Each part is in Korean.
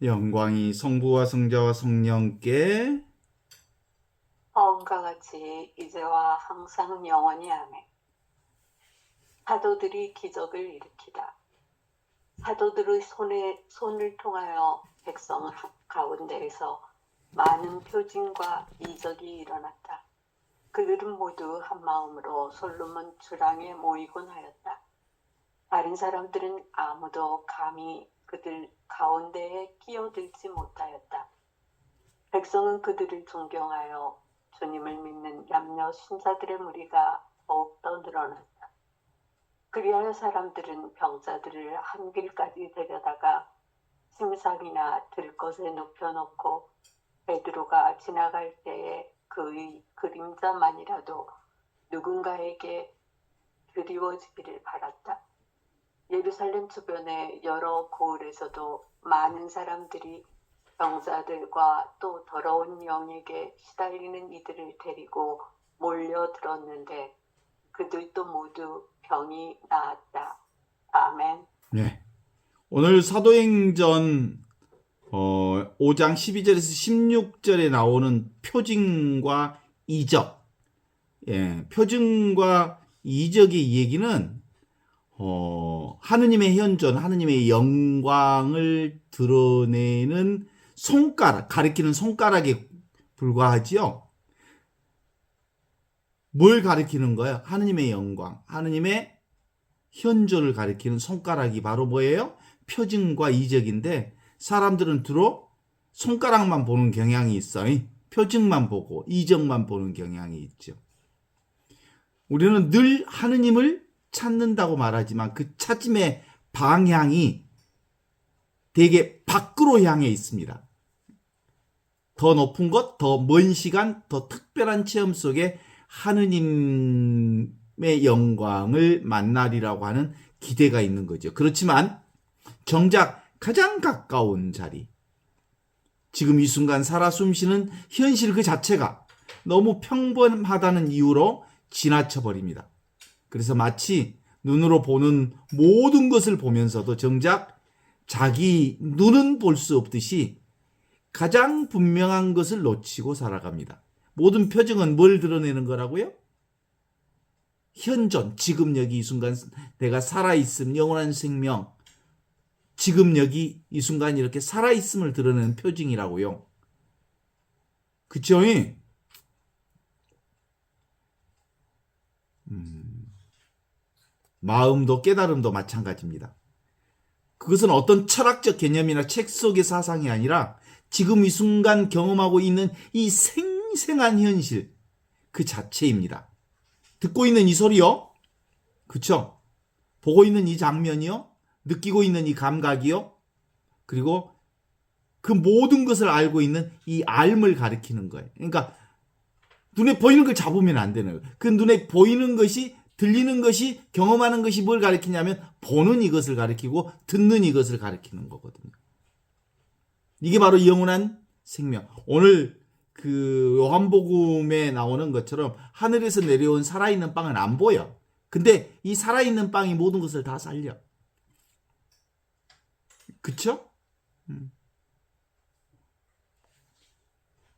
영광이 성부와 성자와 성령께 처음과 같이 이제와 항상 영원히 아멘. 사도들이 기적을 일으키다. 사도들의 손을 통하여 백성 가운데에서 많은 표징과 이적이 일어났다. 그들은 모두 한 마음으로 솔로몬 주랑에 모이곤 하였다. 다른 사람들은 아무도 감히 그들 가운데에 끼어들지 못하였다. 백성은 그들을 존경하여 주님을 믿는 남녀 신자들의 무리가 더욱더 늘어났다. 그리하여 사람들은 병자들을 한 길까지 데려다가 침상이나 들것에 눕혀놓고 베드로가 지나갈 때에 그의 그림자만이라도 누군가에게 드리워지기를 바랐다. 예루살렘 주변의 여러 고을에서도 많은 사람들이 병자들과 또 더러운 영에게 시달리는 이들을 데리고 몰려들었는데 그들도 모두 병이 나았다. 아멘. 네. 오늘 사도행전 5장 12절에서 16절에 나오는 표징과 이적. 예, 표징과 이적의 얘기는 하느님의 현존, 하느님의 영광을 드러내는 손가락, 가리키는 손가락에 불과하지요. 뭘 가리키는 거예요? 하느님의 영광, 하느님의 현존을 가리키는 손가락이 바로 뭐예요? 표징과 이적인데 사람들은 주로 손가락만 보는 경향이 있어요. 표징만 보고 이적만 보는 경향이 있죠. 우리는 늘 하느님을 찾는다고 말하지만 그 찾음의 방향이 되게 밖으로 향해 있습니다. 더 높은 것, 더 먼 시간, 더 특별한 체험 속에 하느님의 영광을 만나리라고 하는 기대가 있는 거죠. 그렇지만 정작 가장 가까운 자리, 지금 이 순간 살아 숨쉬는 현실 그 자체가 너무 평범하다는 이유로 지나쳐버립니다. 그래서 마치 눈으로 보는 모든 것을 보면서도 정작 자기 눈은 볼 수 없듯이 가장 분명한 것을 놓치고 살아갑니다. 모든 표정은 뭘 드러내는 거라고요? 현존, 지금 여기 이 순간 내가 살아있음, 영원한 생명, 지금 여기 이 순간 이렇게 살아있음을 드러내는 표징이라고요. 그쵸? 마음도 깨달음도 마찬가지입니다. 그것은 어떤 철학적 개념이나 책 속의 사상이 아니라 지금 이 순간 경험하고 있는 이 생생한 현실 그 자체입니다. 듣고 있는 이 소리요? 그쵸? 보고 있는 이 장면이요? 느끼고 있는 이 감각이요? 그리고 그 모든 것을 알고 있는 이 알을 가리키는 거예요. 그러니까 눈에 보이는 걸 잡으면 안 되는 거예요. 그 눈에 보이는 것이, 들리는 것이, 경험하는 것이 뭘 가리키냐면 보는 이것을 가리키고 듣는 이것을 가리키는 거거든요. 이게 바로 영원한 생명. 오늘 그 요한복음에 나오는 것처럼 하늘에서 내려온 살아있는 빵은 안 보여. 근데 이 살아있는 빵이 모든 것을 다 살려. 그쵸?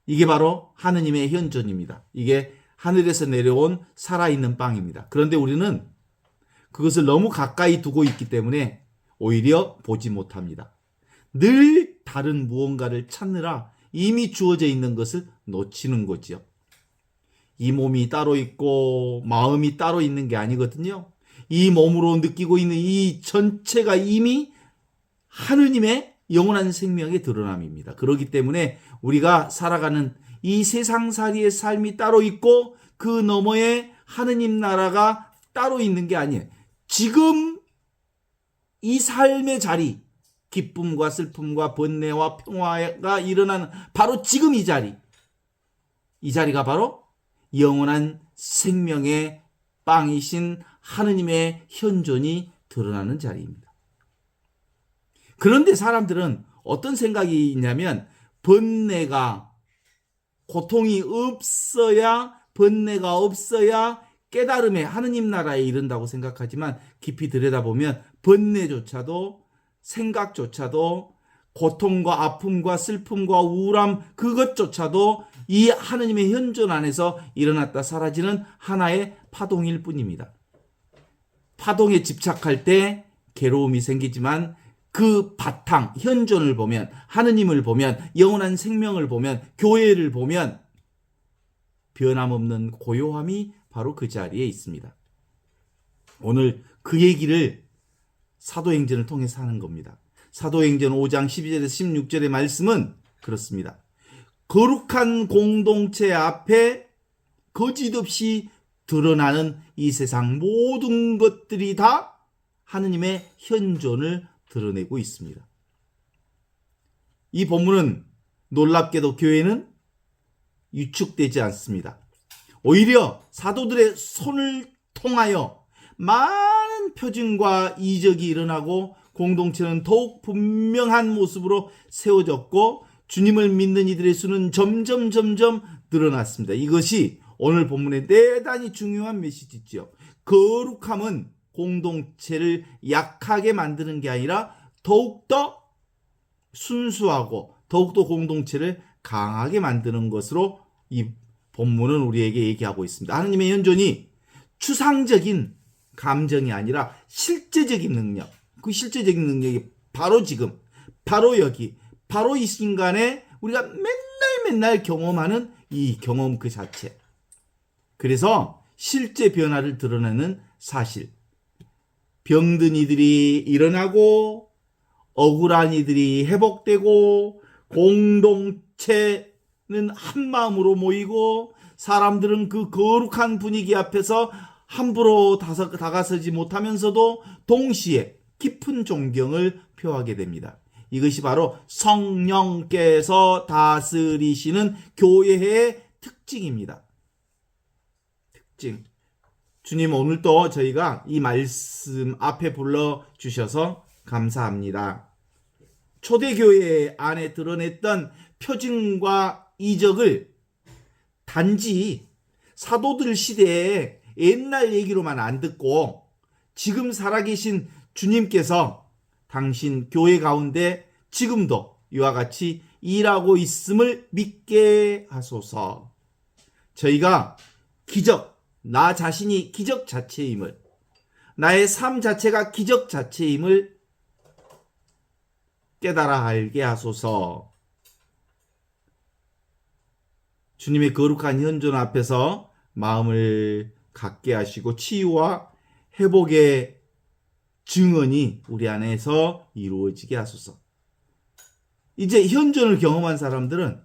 이게 바로 하느님의 현존입니다. 이게 하늘에서 내려온 살아있는 빵입니다. 그런데 우리는 그것을 너무 가까이 두고 있기 때문에 오히려 보지 못합니다. 늘 다른 무언가를 찾느라 이미 주어져 있는 것을 놓치는 거죠. 이 몸이 따로 있고 마음이 따로 있는 게 아니거든요. 이 몸으로 느끼고 있는 이 전체가 이미 하느님의 영원한 생명의 드러남입니다. 그렇기 때문에 우리가 살아가는 이 세상살이의 삶이 따로 있고 그 너머에 하느님 나라가 따로 있는 게 아니에요. 지금 이 삶의 자리, 기쁨과 슬픔과 번뇌와 평화가 일어나는 바로 지금 이 자리, 이 자리가 바로 영원한 생명의 빵이신 하느님의 현존이 드러나는 자리입니다. 그런데 사람들은 어떤 생각이 있냐면 번뇌가, 고통이 없어야, 번뇌가 없어야 깨달음의 하느님 나라에 이른다고 생각하지만 깊이 들여다보면 번뇌조차도, 생각조차도 고통과 아픔과 슬픔과 우울함 그것조차도 이 하느님의 현존 안에서 일어났다 사라지는 하나의 파동일 뿐입니다. 파동에 집착할 때 괴로움이 생기지만 그 바탕, 현존을 보면, 하느님을 보면, 영원한 생명을 보면, 교회를 보면 변함없는 고요함이 바로 그 자리에 있습니다. 오늘 그 얘기를 사도행전을 통해서 하는 겁니다. 사도행전 5장 12절에서 16절의 말씀은 그렇습니다. 거룩한 공동체 앞에 거짓없이 드러나는 이 세상 모든 것들이 다 하느님의 현존을 드러내고 있습니다. 이 본문은 놀랍게도 교회는 위축되지 않습니다. 오히려 사도들의 손을 통하여 많은 표징과 이적이 일어나고 공동체는 더욱 분명한 모습으로 세워졌고 주님을 믿는 이들의 수는 점점 늘어났습니다. 이것이 오늘 본문의 대단히 중요한 메시지죠. 거룩함은 공동체를 약하게 만드는 게 아니라 더욱더 순수하고 더욱더 공동체를 강하게 만드는 것으로 이 본문은 우리에게 얘기하고 있습니다. 하느님의 현존이 추상적인 감정이 아니라 실제적인 능력, 그 실제적인 능력이 바로 지금, 바로 여기, 바로 이 순간에 우리가 맨날 경험하는 이 경험 그 자체. 그래서 실제 변화를 드러내는 사실. 병든 이들이 일어나고 억울한 이들이 회복되고 공동체는 한 마음으로 모이고 사람들은 그 거룩한 분위기 앞에서 함부로 다가서지 못하면서도 동시에 깊은 존경을 표하게 됩니다. 이것이 바로 성령께서 다스리시는 교회의 특징입니다. 특징. 주님 오늘도 저희가 이 말씀 앞에 불러주셔서 감사합니다. 초대교회 안에 드러냈던 표징과 이적을 단지 사도들 시대에 옛날 얘기로만 안 듣고 지금 살아계신 주님께서 당신 교회 가운데 지금도 이와 같이 일하고 있음을 믿게 하소서. 저희가 기적, 나 자신이 기적 자체임을, 나의 삶 자체가 기적 자체임을 깨달아 알게 하소서. 주님의 거룩한 현존 앞에서 마음을 갖게 하시고 치유와 회복의 증언이 우리 안에서 이루어지게 하소서. 이제 현존을 경험한 사람들은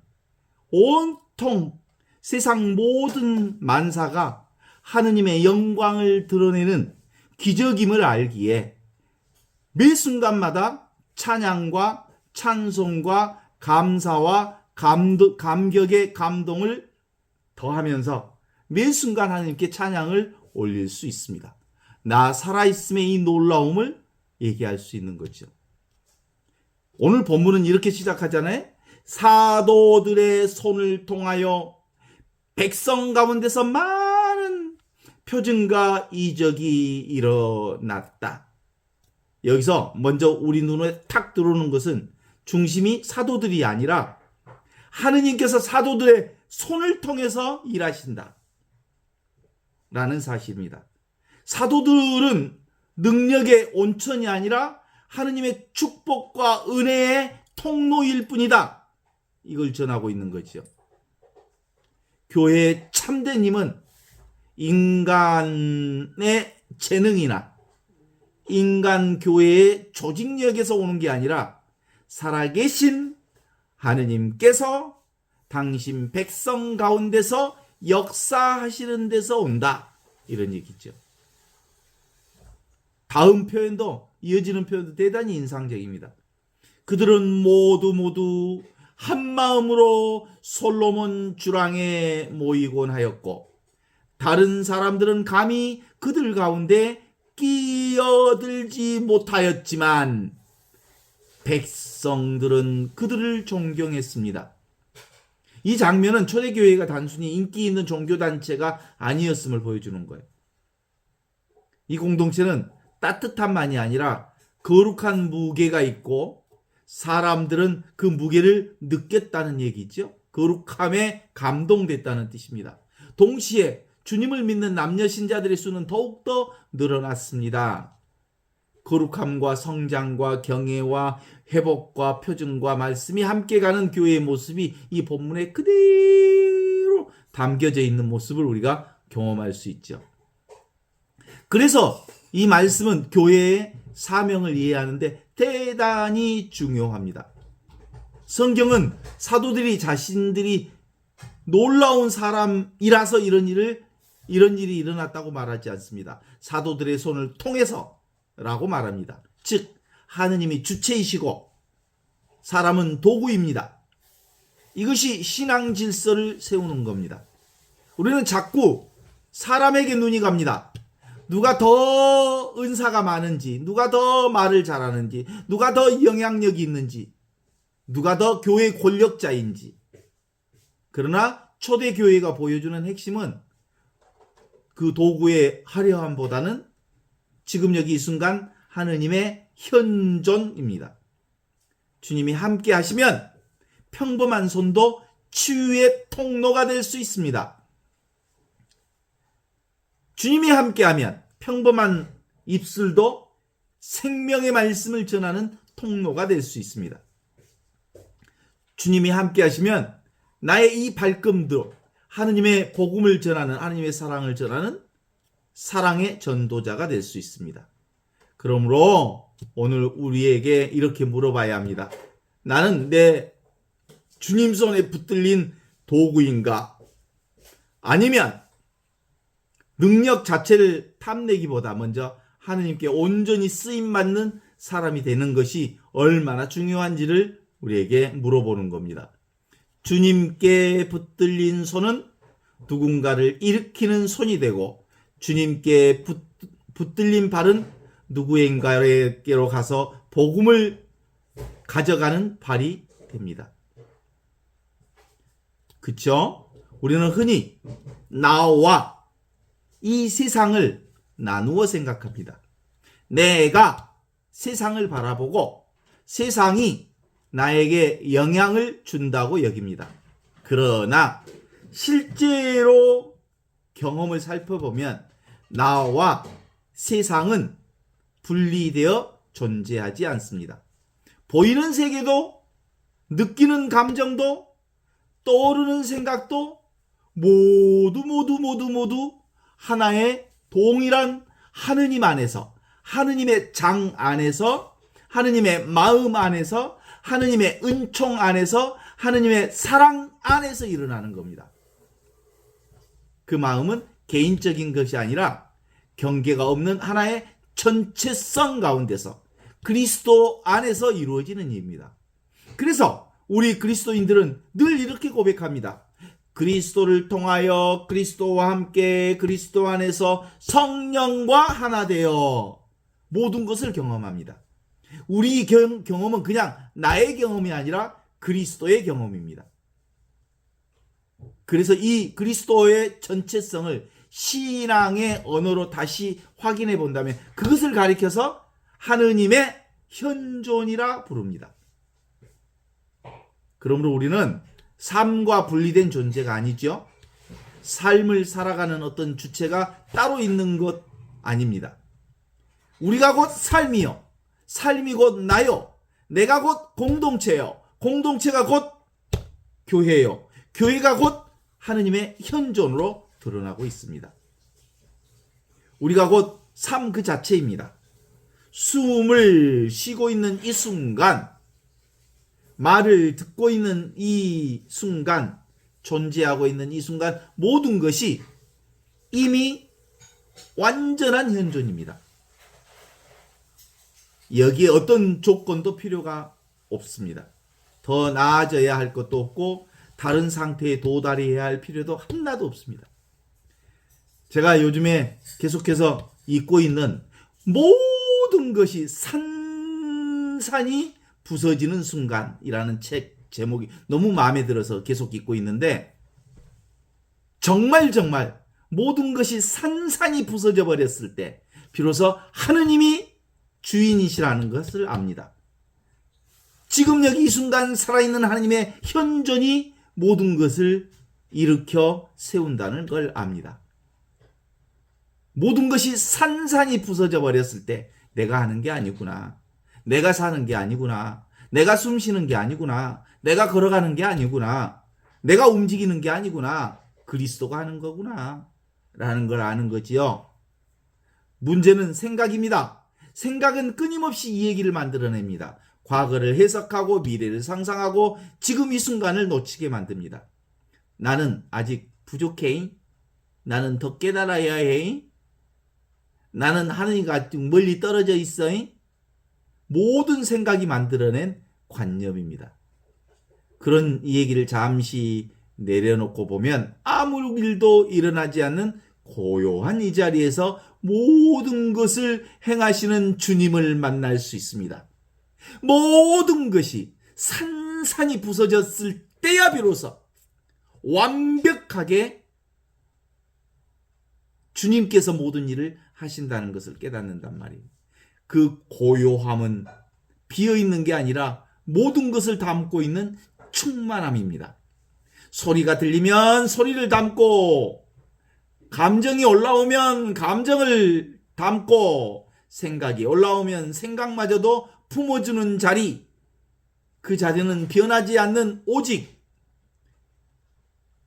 온통 세상 모든 만사가 하느님의 영광을 드러내는 기적임을 알기에 매 순간마다 찬양과 찬송과 감사와 감격의 감동을 더하면서 매 순간 하나님께 찬양을 올릴 수 있습니다. 나 살아있음의 이 놀라움을 얘기할 수 있는 거죠. 오늘 본문은 이렇게 시작하잖아요. 사도들의 손을 통하여 백성 가운데서 많은 표징과 이적이 일어났다. 여기서 먼저 우리 눈에 탁 들어오는 것은 중심이 사도들이 아니라 하느님께서 사도들의 손을 통해서 일하신다 라는 사실입니다. 사도들은 능력의 온천이 아니라 하느님의 축복과 은혜의 통로일 뿐이다. 이걸 전하고 있는 거죠. 교회의 참된 힘은 인간의 재능이나 인간 교회의 조직력에서 오는 게 아니라 살아계신 하느님께서 당신 백성 가운데서 역사하시는 데서 온다. 이런 얘기죠. 다음 표현도 이어지는 표현도 대단히 인상적입니다. 그들은 모두 한 마음으로 솔로몬 주랑에 모이곤 하였고 다른 사람들은 감히 그들 가운데 끼어들지 못하였지만 백성들은 그들을 존경했습니다. 이 장면은 초대교회가 단순히 인기 있는 종교단체가 아니었음을 보여주는 거예요. 이 공동체는 따뜻함만이 아니라 거룩한 무게가 있고 사람들은 그 무게를 느꼈다는 얘기죠. 거룩함에 감동됐다는 뜻입니다. 동시에 주님을 믿는 남녀 신자들의 수는 더욱더 늘어났습니다. 거룩함과 성장과 경애와 회복과 표준과 말씀이 함께 가는 교회의 모습이 이 본문에 그대로 담겨져 있는 모습을 우리가 경험할 수 있죠. 그래서 이 말씀은 교회의 사명을 이해하는데 대단히 중요합니다. 성경은 사도들이 자신들이 놀라운 사람이라서 이런 일이 일어났다고 말하지 않습니다. 사도들의 손을 통해서라고 말합니다. 즉 하느님이 주체이시고 사람은 도구입니다. 이것이 신앙 질서를 세우는 겁니다. 우리는 자꾸 사람에게 눈이 갑니다. 누가 더 은사가 많은지, 누가 더 말을 잘하는지, 누가 더 영향력이 있는지, 누가 더 교회 권력자인지. 그러나 초대교회가 보여주는 핵심은 그 도구의 화려함보다는 지금 여기 이 순간 하느님의 현존입니다. 주님이 함께 하시면 평범한 손도 치유의 통로가 될 수 있습니다. 주님이 함께하면 평범한 입술도 생명의 말씀을 전하는 통로가 될 수 있습니다. 주님이 함께하시면 나의 이 발걸음도 하느님의 복음을 전하는, 하느님의 사랑을 전하는 사랑의 전도자가 될 수 있습니다. 그러므로 오늘 우리에게 이렇게 물어봐야 합니다. 나는 내 주님 손에 붙들린 도구인가? 아니면 능력 자체를 탐내기보다 먼저 하느님께 온전히 쓰임받는 사람이 되는 것이 얼마나 중요한지를 우리에게 물어보는 겁니다. 주님께 붙들린 손은 누군가를 일으키는 손이 되고, 주님께 붙들린 발은 누구인가에게로 가서 복음을 가져가는 발이 됩니다. 그쵸? 우리는 흔히 나와 이 세상을 나누어 생각합니다. 내가 세상을 바라보고 세상이 나에게 영향을 준다고 여깁니다. 그러나 실제로 경험을 살펴보면 나와 세상은 분리되어 존재하지 않습니다. 보이는 세계도, 느끼는 감정도, 떠오르는 생각도 모두 하나의 동일한 하느님 안에서, 하느님의 장 안에서, 하느님의 마음 안에서, 하느님의 은총 안에서, 하느님의 사랑 안에서 일어나는 겁니다. 그 마음은 개인적인 것이 아니라 경계가 없는 하나의 전체성 가운데서 그리스도 안에서 이루어지는 일입니다. 그래서 우리 그리스도인들은 늘 이렇게 고백합니다. 그리스도를 통하여 그리스도와 함께 그리스도 안에서 성령과 하나 되어 모든 것을 경험합니다. 우리 경험은 그냥 나의 경험이 아니라 그리스도의 경험입니다. 그래서 이 그리스도의 전체성을 신앙의 언어로 다시 확인해 본다면 그것을 가리켜서 하느님의 현존이라 부릅니다. 그러므로 우리는 삶과 분리된 존재가 아니죠. 삶을 살아가는 어떤 주체가 따로 있는 것 아닙니다. 우리가 곧 삶이요, 삶이 곧 나요, 내가 곧 공동체요, 공동체가 곧 교회요, 교회가 곧 하느님의 현존으로 드러나고 있습니다. 우리가 곧 삶 그 자체입니다. 숨을 쉬고 있는 이 순간, 말을 듣고 있는 이 순간, 존재하고 있는 이 순간, 모든 것이 이미 완전한 현존입니다. 여기에 어떤 조건도 필요가 없습니다. 더 나아져야 할 것도 없고 다른 상태에 도달해야 할 필요도 하나도 없습니다. 제가 요즘에 계속해서 읽고 있는 모든 것이 산산이 부서지는 순간이라는 책 제목이 너무 마음에 들어서 계속 읽고 있는데, 정말 모든 것이 산산이 부서져 버렸을 때 비로소 하느님이 주인이시라는 것을 압니다. 지금 여기 이 순간 살아있는 하나님의 현존이 모든 것을 일으켜 세운다는 걸 압니다. 모든 것이 산산이 부서져 버렸을 때 내가 하는 게 아니구나. 내가 사는 게 아니구나. 내가 숨 쉬는 게 아니구나. 내가 걸어가는 게 아니구나. 내가 움직이는 게 아니구나. 그리스도가 하는 거구나. 라는 걸 아는 거지요. 문제는 생각입니다. 생각은 끊임없이 이 얘기를 만들어냅니다. 과거를 해석하고 미래를 상상하고 지금 이 순간을 놓치게 만듭니다. 나는 아직 부족해. 나는 더 깨달아야 해. 나는 하느님과 멀리 떨어져 있어. 모든 생각이 만들어낸 관념입니다. 그런 이 얘기를 잠시 내려놓고 보면 아무 일도 일어나지 않는 고요한 이 자리에서 모든 것을 행하시는 주님을 만날 수 있습니다. 모든 것이 산산이 부서졌을 때야 비로소 완벽하게 주님께서 모든 일을 하신다는 것을 깨닫는단 말이에요. 그 고요함은 비어있는 게 아니라 모든 것을 담고 있는 충만함입니다. 소리가 들리면 소리를 담고, 감정이 올라오면 감정을 담고, 생각이 올라오면 생각마저도 품어주는 자리, 그 자리는 변하지 않는 오직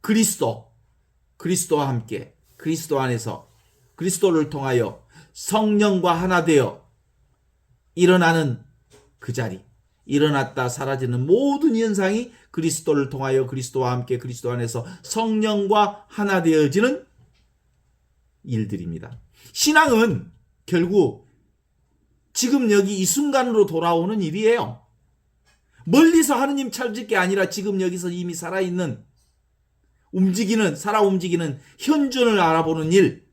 그리스도와 함께, 그리스도 안에서, 그리스도를 통하여 성령과 하나 되어 일어나는 그 자리, 일어났다 사라지는 모든 현상이 그리스도를 통하여 그리스도와 함께 그리스도 안에서 성령과 하나 되어지는 일들입니다. 신앙은 결국 지금 여기 이 순간으로 돌아오는 일이에요. 멀리서 하느님 찾을 게 아니라 지금 여기서 이미 살아있는, 살아 움직이는 현존을 알아보는 일,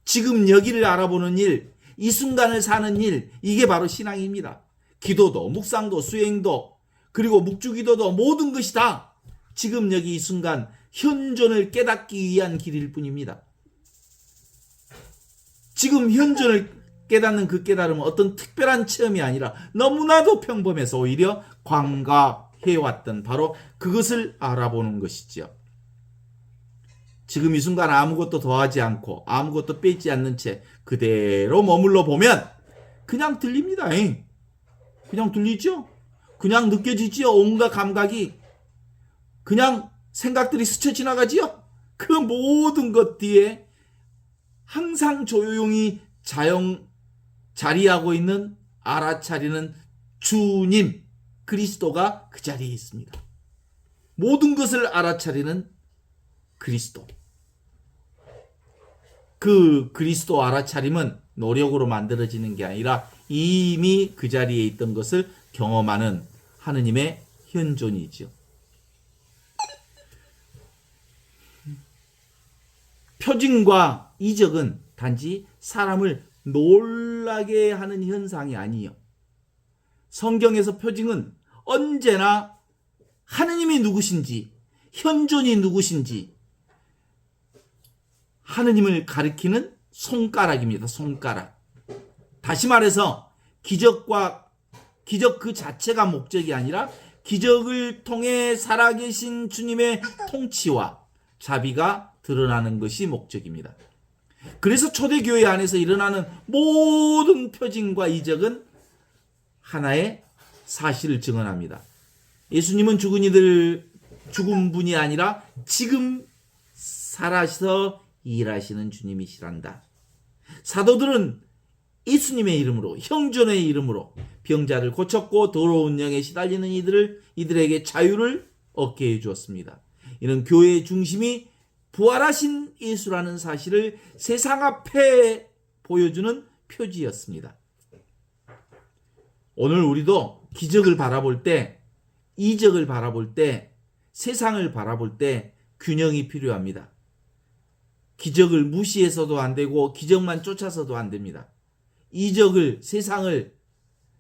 지금 여기를 알아보는 일, 이 순간을 사는 일, 이게 바로 신앙입니다. 기도도, 묵상도, 수행도, 그리고 묵주기도도 모든 것이 다 지금 여기 이 순간 현존을 깨닫기 위한 길일 뿐입니다. 지금 현존을 깨닫는 그 깨달음은 어떤 특별한 체험이 아니라 너무나도 평범해서 오히려 관과해왔던 바로 그것을 알아보는 것이지요. 지금 이 순간 아무것도 더하지 않고 아무것도 빼지 않는 채 그대로 머물러 보면 그냥 들립니다. 그냥 들리죠? 그냥 느껴지지요? 온갖 감각이 그냥 생각들이 스쳐 지나가지요? 그 모든 것 뒤에 항상 조용히 자리하고 있는, 알아차리는 주님 그리스도가 그 자리에 있습니다. 모든 것을 알아차리는 그리스도. 그 그리스도 알아차림은 노력으로 만들어지는 게 아니라 이미 그 자리에 있던 것을 경험하는 하느님의 현존이죠. 표징과 이적은 단지 사람을 놀라게 하는 현상이 아니에요. 성경에서 표징은 언제나 하느님이 누구신지, 현존이 누구신지 하느님을 가리키는 손가락입니다. 손가락. 다시 말해서 기적 그 자체가 목적이 아니라 기적을 통해 살아계신 주님의 통치와 자비가 드러나는 것이 목적입니다. 그래서 초대교회 안에서 일어나는 모든 표징과 이적은 하나의 사실을 증언합니다. 예수님은 죽은 분이 아니라 지금 살아서 일하시는 주님이시란다. 사도들은 예수님의 이름으로, 형존의 이름으로 병자를 고쳤고 더러운 영에 시달리는 이들에게 자유를 얻게 해주었습니다. 이는 교회의 중심이 부활하신 예수라는 사실을 세상 앞에 보여주는 표지였습니다. 오늘 우리도 기적을 바라볼 때, 이적을 바라볼 때, 세상을 바라볼 때 균형이 필요합니다. 기적을 무시해서도 안 되고 기적만 쫓아서도 안 됩니다. 이적을,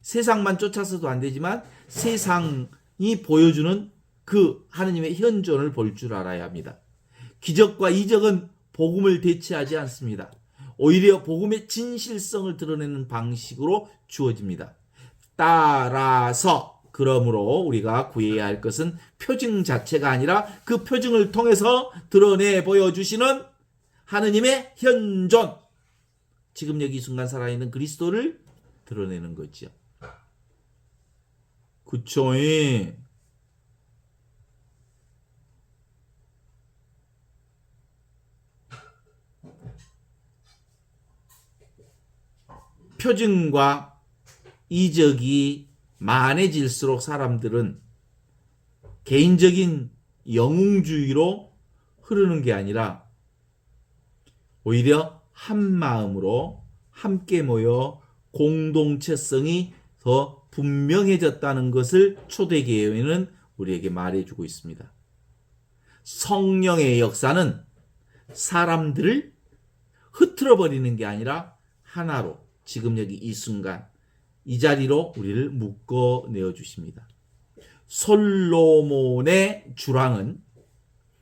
세상만 쫓아서도 안 되지만 세상이 보여주는 그 하느님의 현존을 볼 줄 알아야 합니다. 기적과 이적은 복음을 대체하지 않습니다. 오히려 복음의 진실성을 드러내는 방식으로 주어집니다. 따라서 그러므로 우리가 구해야 할 것은 표징 자체가 아니라 그 표징을 통해서 드러내 보여주시는 하느님의 현존, 지금 여기 이 순간 살아있는 그리스도를 드러내는 거죠. 그쵸? 표징과 이적이 많아질수록 사람들은 개인적인 영웅주의로 흐르는 게 아니라 오히려 한 마음으로 함께 모여 공동체성이 더 분명해졌다는 것을 초대교회는 우리에게 말해주고 있습니다. 성령의 역사는 사람들을 흐트러버리는 게 아니라 하나로 지금 여기 이 순간 이 자리로 우리를 묶어내어 주십니다. 솔로몬의 주랑은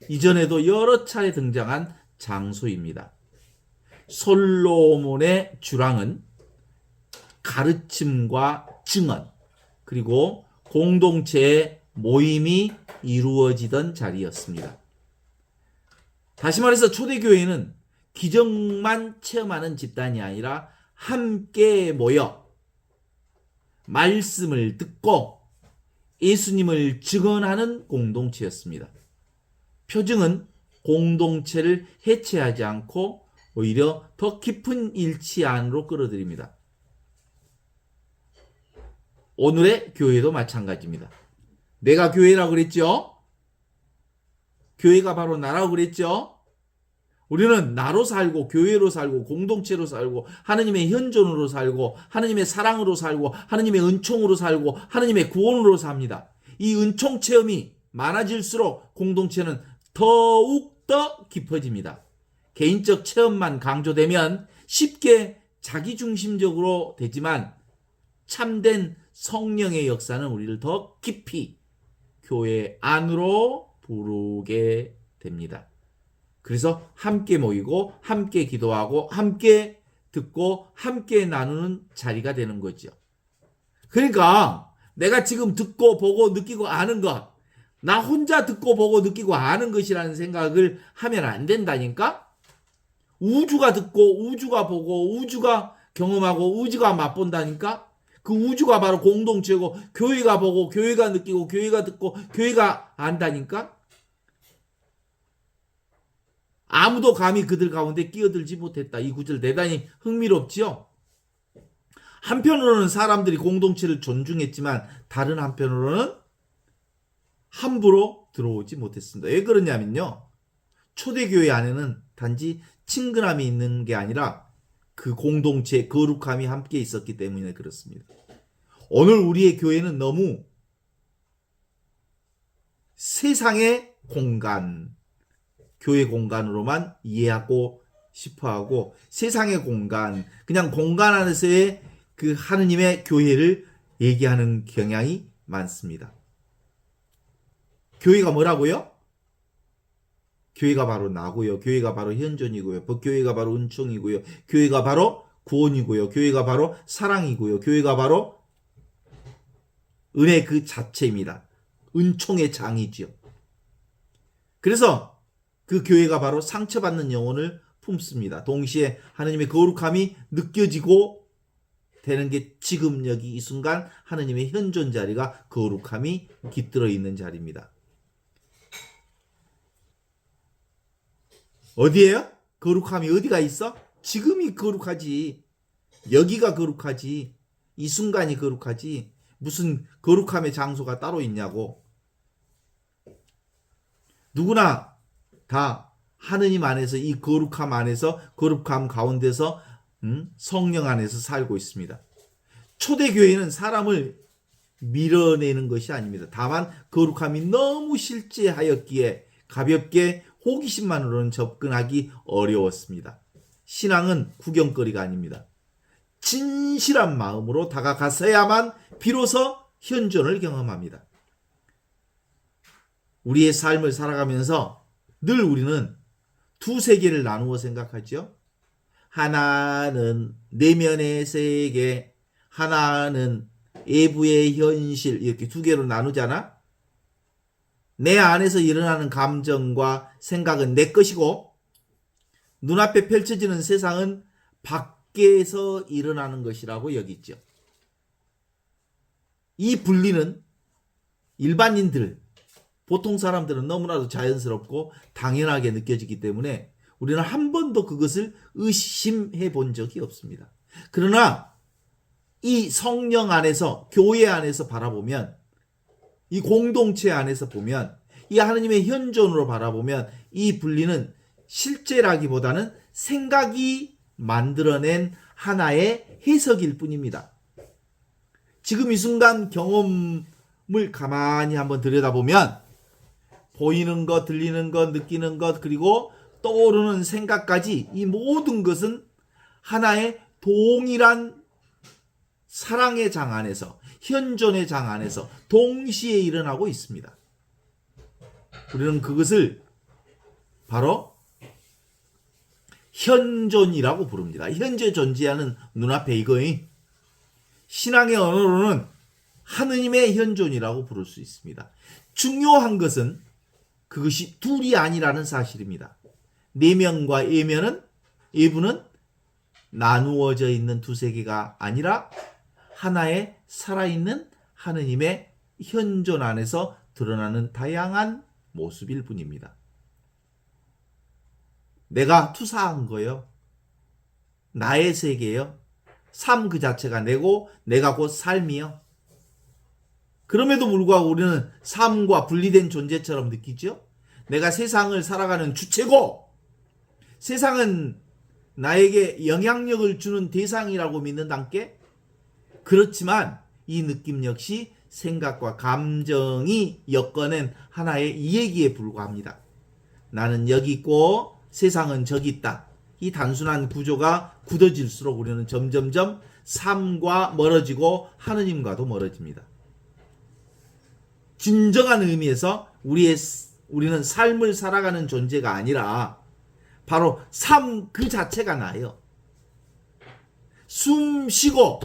이전에도 여러 차례 등장한 장소입니다. 솔로몬의 주랑은 가르침과 증언 그리고 공동체의 모임이 이루어지던 자리였습니다. 다시 말해서 초대교회는 기적만 체험하는 집단이 아니라 함께 모여 말씀을 듣고 예수님을 증언하는 공동체였습니다. 표징은 공동체를 해체하지 않고 오히려 더 깊은 일치 안으로 끌어들입니다. 오늘의 교회도 마찬가지입니다. 내가 교회라고 그랬죠? 교회가 바로 나라고 그랬죠? 우리는 나로 살고 교회로 살고 공동체로 살고 하느님의 현존으로 살고 하느님의 사랑으로 살고 하느님의 은총으로 살고 하느님의 구원으로 삽니다. 이 은총 체험이 많아질수록 공동체는 더욱 더 깊어집니다. 개인적 체험만 강조되면 쉽게 자기중심적으로 되지만 참된 성령의 역사는 우리를 더 깊이 교회 안으로 부르게 됩니다. 그래서 함께 모이고 함께 기도하고 함께 듣고 함께 나누는 자리가 되는 거죠. 그러니까 내가 지금 듣고 보고 느끼고 아는 것, 나 혼자 듣고 보고 느끼고 아는 것이라는 생각을 하면 안 된다니까? 우주가 듣고 우주가 보고 우주가 경험하고 우주가 맛본다니까? 그 우주가 바로 공동체고 교회가 보고 교회가 느끼고 교회가 듣고 교회가 안다니까? 아무도 감히 그들 가운데 끼어들지 못했다. 이 구절 대단히 흥미롭지요? 한편으로는 사람들이 공동체를 존중했지만 다른 한편으로는 함부로 들어오지 못했습니다. 왜 그러냐면요. 초대교회 안에는 단지 친근함이 있는 게 아니라 그 공동체의 거룩함이 함께 있었기 때문에 그렇습니다. 오늘 우리의 교회는 너무 세상의 공간, 교회 공간으로만 이해하고 싶어하고 세상의 공간, 그냥 공간 안에서의 그 하느님의 교회를 얘기하는 경향이 많습니다. 교회가 뭐라고요? 교회가 바로 나고요. 교회가 바로 현존이고요. 교회가 바로 은총이고요. 교회가 바로 구원이고요. 교회가 바로 사랑이고요. 교회가 바로 은혜 그 자체입니다. 은총의 장이지요. 그래서 그 교회가 바로 상처받는 영혼을 품습니다. 동시에 하느님의 거룩함이 느껴지고 되는 게 지금 여기 이 순간 하느님의 현존 자리가 거룩함이 깃들어 있는 자리입니다. 어디에요? 거룩함이 어디가 있어? 지금이 거룩하지. 여기가 거룩하지. 이 순간이 거룩하지. 무슨 거룩함의 장소가 따로 있냐고. 누구나 다 하느님 안에서 이 거룩함 안에서 거룩함 가운데서 성령 안에서 살고 있습니다. 초대교회는 사람을 밀어내는 것이 아닙니다. 다만 거룩함이 너무 실제하였기에 가볍게 호기심만으로는 접근하기 어려웠습니다. 신앙은 구경거리가 아닙니다. 진실한 마음으로 다가가서야만 비로소 현존을 경험합니다. 우리의 삶을 살아가면서 늘 우리는 두 세계를 나누어 생각하죠. 하나는 내면의 세계, 하나는 외부의 현실 이렇게 두 개로 나누잖아. 내 안에서 일어나는 감정과 생각은 내 것이고 눈앞에 펼쳐지는 세상은 밖에서 일어나는 것이라고 여기죠. 이 분리는 일반인들, 보통 사람들은 너무나도 자연스럽고 당연하게 느껴지기 때문에 우리는 한 번도 그것을 의심해 본 적이 없습니다. 그러나 이 성령 안에서, 교회 안에서 바라보면, 이 공동체 안에서 보면, 이 하느님의 현존으로 바라보면 이 분리는 실제라기보다는 생각이 만들어낸 하나의 해석일 뿐입니다. 지금 이 순간 경험을 가만히 한번 들여다보면 보이는 것, 들리는 것, 느끼는 것, 그리고 떠오르는 생각까지 이 모든 것은 하나의 동일한 사랑의 장 안에서, 현존의 장 안에서 동시에 일어나고 있습니다. 우리는 그것을 바로 현존이라고 부릅니다. 현재 존재하는 눈앞에 이거의 신앙의 언어로는 하느님의 현존이라고 부를 수 있습니다. 중요한 것은 그것이 둘이 아니라는 사실입니다. 내면과 외부는 나누어져 있는 두 세계가 아니라 하나의 살아있는 하느님의 현존 안에서 드러나는 다양한 모습일 뿐입니다. 내가 투사한 거요. 나의 세계요. 삶 그 자체가 내고 내가 곧 삶이요. 그럼에도 불구하고 우리는 삶과 분리된 존재처럼 느끼죠. 내가 세상을 살아가는 주체고 세상은 나에게 영향력을 주는 대상이라고 믿는다께. 그렇지만 이 느낌 역시 생각과 감정이 엮어낸 하나의 이야기에 불과합니다. 나는 여기 있고 세상은 저기 있다. 이 단순한 구조가 굳어질수록 우리는 점점점 삶과 멀어지고 하느님과도 멀어집니다. 진정한 의미에서 우리는 삶을 살아가는 존재가 아니라 바로 삶 그 자체가 나요. 숨 쉬고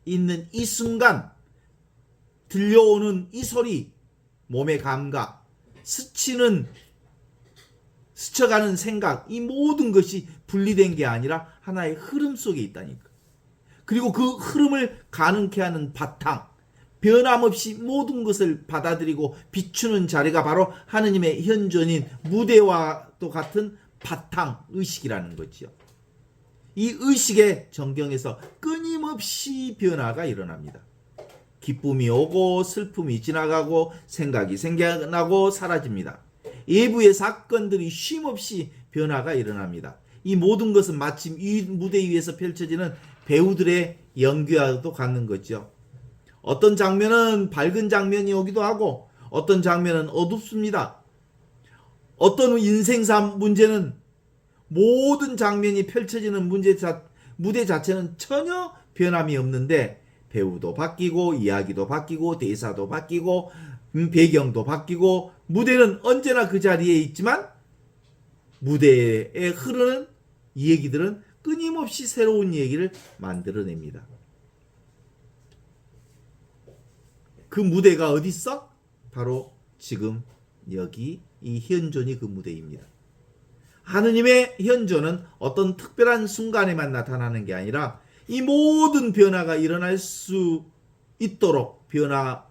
있는 이 순간 들려오는 이 소리, 몸의 감각, 스쳐가는 생각, 이 모든 것이 분리된 게 아니라 하나의 흐름 속에 있다니까. 그리고 그 흐름을 가능케 하는 바탕, 변함없이 모든 것을 받아들이고 비추는 자리가 바로 하느님의 현존인 무대와도 같은 바탕 의식이라는 거지요. 이 의식의 전경에서 끊임없이 변화가 일어납니다. 기쁨이 오고 슬픔이 지나가고 생각이 생겨나고 사라집니다. 외부의 사건들이 쉼없이 변화가 일어납니다. 이 모든 것은 마침 이 무대 위에서 펼쳐지는 배우들의 연기와도 같는 거죠. 어떤 장면은 밝은 장면이 오기도 하고 어떤 장면은 어둡습니다. 어떤 인생사 문제는 모든 장면이 펼쳐지는 무대 자체는 전혀 변함이 없는데 배우도 바뀌고 이야기도 바뀌고 대사도 바뀌고 배경도 바뀌고 무대는 언제나 그 자리에 있지만 무대에 흐르는 이 얘기들은 끊임없이 새로운 얘기를 만들어냅니다. 그 무대가 어디 있어? 바로 지금 여기 이 현존이 그 무대입니다. 하느님의 현존은 어떤 특별한 순간에만 나타나는 게 아니라 이 모든 변화가 일어날 수 있도록 변화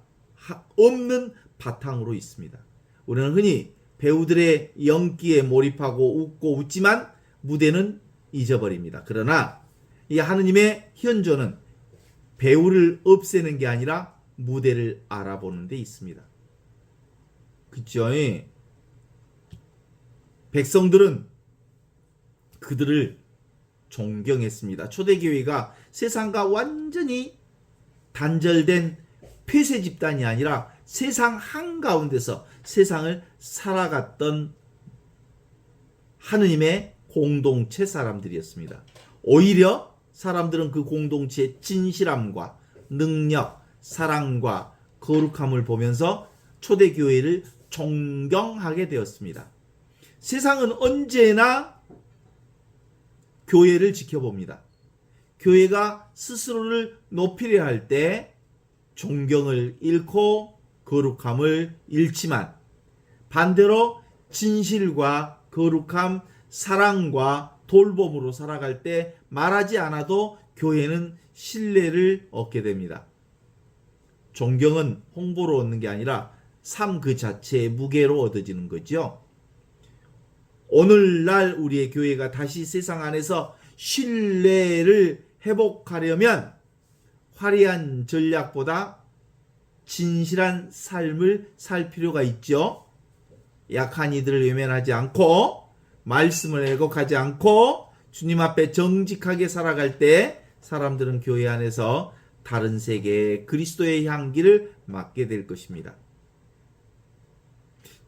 없는 바탕으로 있습니다. 우리는 흔히 배우들의 연기에 몰입하고 웃고 웃지만 무대는 잊어버립니다. 그러나 이 하느님의 현존은 배우를 없애는 게 아니라 무대를 알아보는 데 있습니다. 그쵸? 백성들은 그들을 존경했습니다. 초대교회가 세상과 완전히 단절된 폐쇄 집단이 아니라 세상 한가운데서 세상을 살아갔던 하느님의 공동체 사람들이었습니다. 오히려 사람들은 그 공동체의 진실함과 능력, 사랑과 거룩함을 보면서 초대교회를 존경하게 되었습니다. 세상은 언제나 교회를 지켜봅니다. 교회가 스스로를 높이려 할 때 존경을 잃고 거룩함을 잃지만 반대로 진실과 거룩함, 사랑과 돌봄으로 살아갈 때 말하지 않아도 교회는 신뢰를 얻게 됩니다. 존경은 홍보로 얻는 게 아니라 삶 그 자체의 무게로 얻어지는 거죠. 오늘날 우리의 교회가 다시 세상 안에서 신뢰를 회복하려면 화려한 전략보다 진실한 삶을 살 필요가 있죠. 약한 이들을 외면하지 않고 말씀을 왜곡하지 않고 주님 앞에 정직하게 살아갈 때 사람들은 교회 안에서 다른 세계에 그리스도의 향기를 맡게 될 것입니다.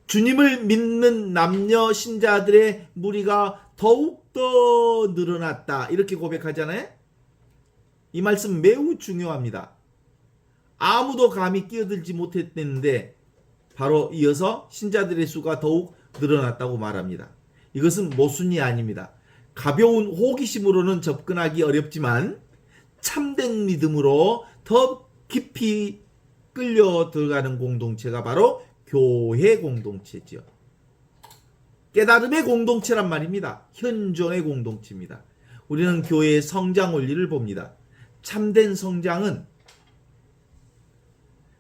주님을 믿는 남녀 신자들의 무리가 더욱더 늘어났다. 이렇게 고백하잖아요. 이 말씀 매우 중요합니다. 아무도 감히 끼어들지 못했는데 바로 이어서 신자들의 수가 더욱 늘어났다고 말합니다. 이것은 모순이 아닙니다. 가벼운 호기심으로는 접근하기 어렵지만 참된 믿음으로 더 깊이 끌려 들어가는 공동체가 바로 교회 공동체지요. 깨달음의 공동체란 말입니다. 현존의 공동체입니다. 우리는 교회의 성장 원리를 봅니다. 참된 성장은